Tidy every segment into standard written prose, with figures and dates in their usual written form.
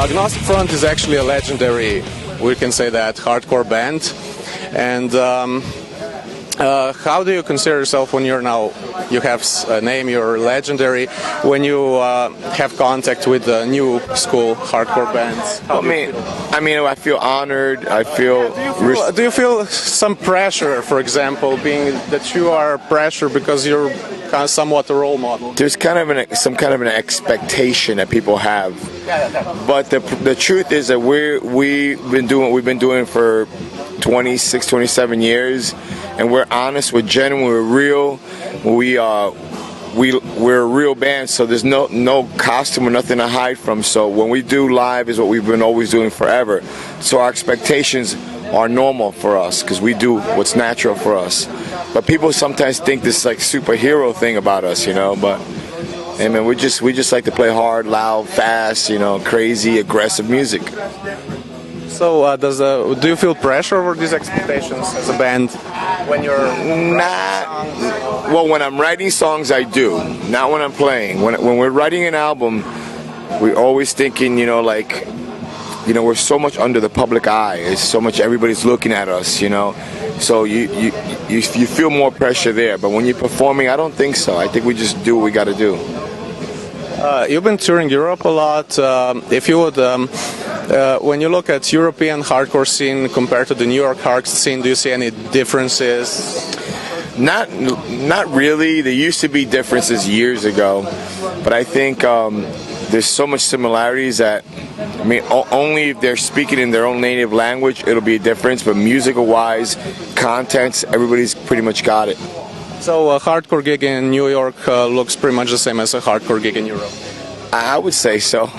Agnostic Front is actually a legendary, we can say that, hardcore band. And how do you consider yourself when you have a name, you're legendary, when you have contact with the new school hardcore bands? I feel honored. I feel. Do you feel some pressure, for example, being that you are pressured because you're kind of somewhat a role model? There's kind of some kind of an expectation that people have, but the truth is that we've been doing what we've been doing for 26, 27 years, and we're honest, we're genuine, we're real. We're a real band, so there's no costume or nothing to hide from. So when we do live is what we've been always doing forever. So our expectations are normal for us because we do what's natural for us. But people sometimes think this like superhero thing about us, But hey man, we just like to play hard, loud, fast, crazy, aggressive music. So, do you feel pressure over these expectations as a band when you're Well, when I'm writing songs, I do. Not when I'm playing. When we're writing an album, we're always thinking, we're so much under the public eye. It's so much everybody's looking at us, So you feel more pressure there. But when you're performing, I don't think so. I think we just do what we got to do. You've been touring Europe a lot. If you would, when you look at European hardcore scene compared to the New York hardcore scene, do you see any differences? Not really. There used to be differences years ago, but I think there's so much similarities that, only if they're speaking in their own native language, it'll be a difference. But musical-wise, contents, everybody's pretty much got it. So a hardcore gig in New York looks pretty much the same as a hardcore gig in Europe? I would say so.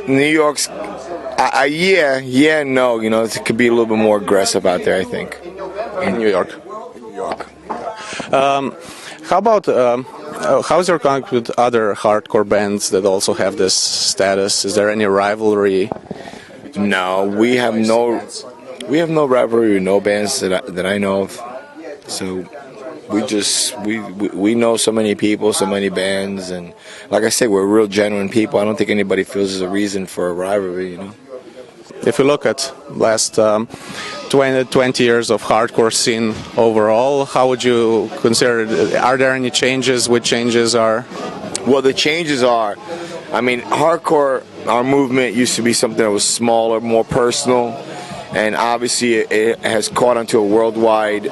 New York's, no. It could be a little bit more aggressive out there, I think. In New York? New York. How about, how's your contact with other hardcore bands that also have this status? Is there any rivalry? No, we have no rivalry with no bands that I know of. So we know so many people, so many bands, and like I said, we're real genuine people. I don't think anybody feels there's a reason for a rivalry, If you look at last 20 years of hardcore scene overall, how would you consider it? Are there any changes? What changes are? Well, the changes are, hardcore, our movement used to be something that was smaller, more personal, and obviously it has caught onto a worldwide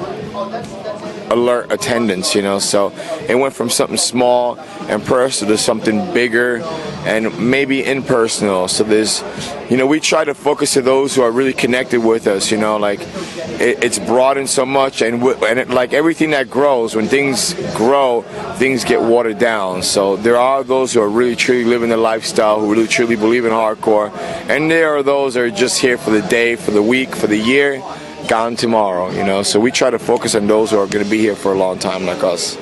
alert attendance, so it went from something small and personal to something bigger and maybe impersonal. So there's, we try to focus to those who are really connected with us, it's broadened so much, and like everything that grows, when things grow, things get watered down. So there are those who are really truly living the lifestyle, who really truly believe in hardcore, and there are those that are just here for the day, for the week, for the year, gone tomorrow, So we try to focus on those who are going to be here for a long time, like us.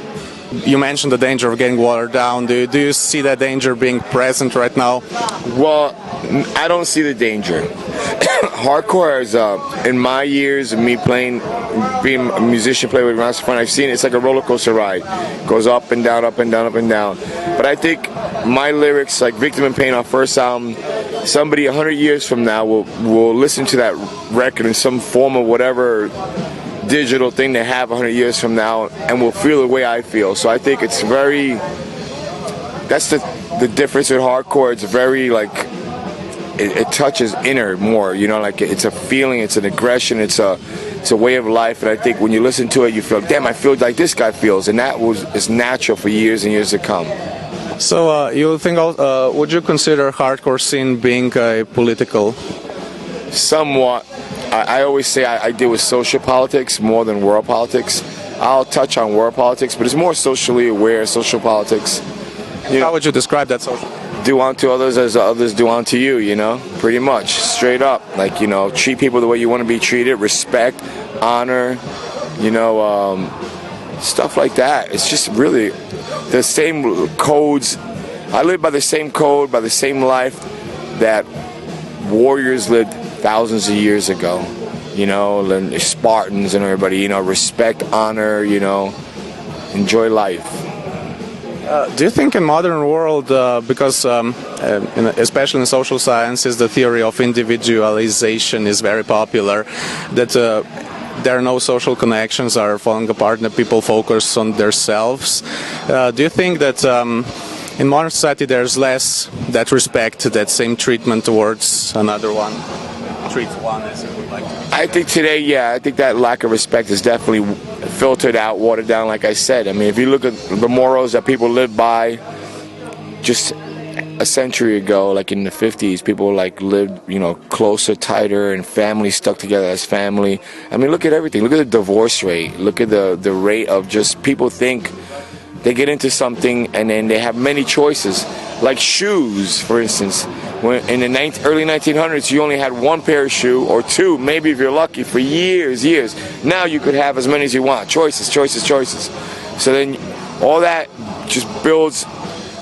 You mentioned the danger of getting watered down. Do you see that danger being present right now? Well, I don't see the danger. Hardcore is, in my years of me being a musician, playing with Agnostic Front, I've seen it's like a roller coaster ride. It goes up and down, up and down, up and down. But I think my lyrics, like Victim in Pain, our first album, somebody 100 years from now will listen to that record in some form of whatever digital thing they have 100 years from now and will feel the way I feel. So I think it's that's the difference with hardcore. It's very it touches inner more, it's a feeling, it's an aggression, it's a way of life. And I think when you listen to it, you feel, damn, I feel like this guy feels, and that is natural for years and years to come. So you think, would you consider hardcore scene being political? Somewhat. I always say I deal with social politics more than world politics. I'll touch on world politics, but it's more socially aware, social politics. How would you describe that social? Do unto others as others do unto you, pretty much, straight up. Treat people the way you want to be treated, respect, honor, stuff like that. It's just really the same codes. I live by the same code, by the same life that warriors lived thousands of years ago, the Spartans and everybody, respect, honor, enjoy life. Do you think in modern world, because especially in social sciences, the theory of individualization is very popular, that there are no social connections, are falling apart, and that people focus on themselves. Do you think that in modern society there's less that respect, that same treatment towards another one? Treats one as you would like to. I think today, yeah, I think that lack of respect is definitely filtered out, watered down, like I said. I mean, if you look at the morals that people lived by just a century ago, like in the 50s, people like lived, closer, tighter, and families stuck together as family. I mean, look at everything. Look at the divorce rate. Look at the rate of just people think they get into something and then they have many choices. Like shoes, for instance. When in the early 1900s, you only had one pair of shoe or two, maybe if you're lucky, for years. Now you could have as many as you want. Choices. So then all that just builds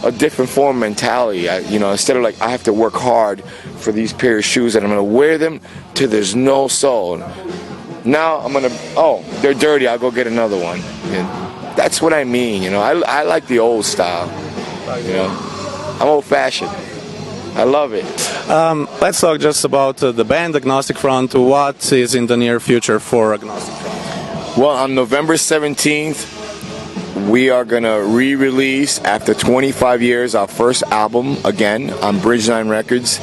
a different form of mentality. Instead of like, I have to work hard for these pair of shoes and I'm going to wear them till there's no sole. Now I'm going to, they're dirty, I'll go get another one. And that's what I mean, I like the old style, I'm old-fashioned. I love it. Let's talk just about the band Agnostic Front. What is in the near future for Agnostic Front? Well, on November 17th, we are going to re-release, after 25 years, our first album again on Bridge 9 Records.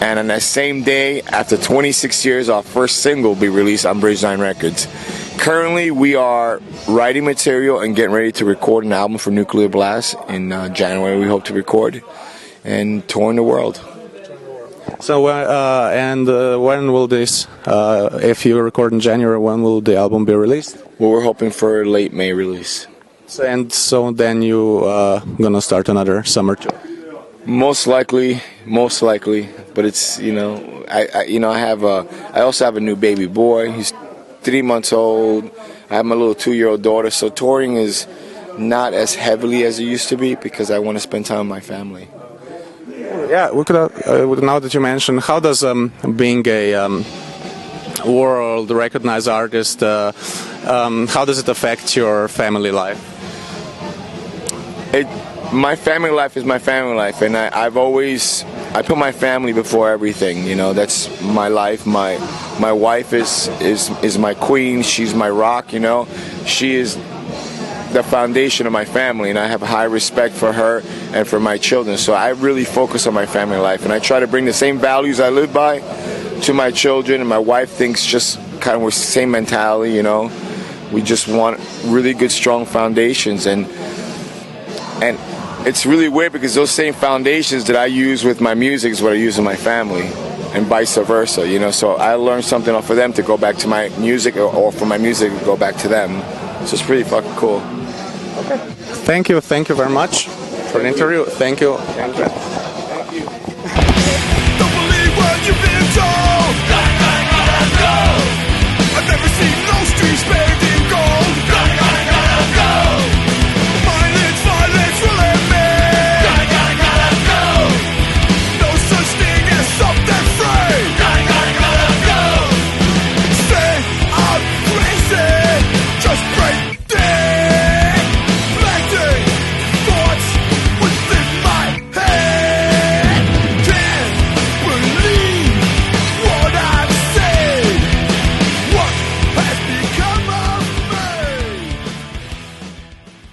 And on that same day, after 26 years, our first single will be released on Bridge 9 Records. Currently, we are writing material and getting ready to record an album for Nuclear Blast in January. We hope to record and touring the world. So, when will this, if you record in January, when will the album be released? Well, we're hoping for a late May release. And so then you gonna start another summer tour? Most likely, but it's I also have a new baby boy. He's 3 months old. I have my little 2-year-old daughter, so touring is not as heavily as it used to be because I want to spend time with my family. Yeah, we could. Now that you mentioned, how does being a world recognized artist, how does it affect your family life? My family life is my family life, and I put my family before everything. That's my life. My wife is my queen. She's my rock. She is the foundation of my family, and I have high respect for her and for my children. So I really focus on my family life, and I try to bring the same values I live by to my children. And my wife thinks just kind of we're the same mentality. We just want really good, strong foundations, and it's really weird because those same foundations that I use with my music is what I use in my family, and vice versa, So I learned something off of them to go back to my music, or for my music to go back to them. So it's pretty fucking cool. Okay. Thank you very much for the interview. Thank you. Don't believe what you've been told. I've never seen no streets.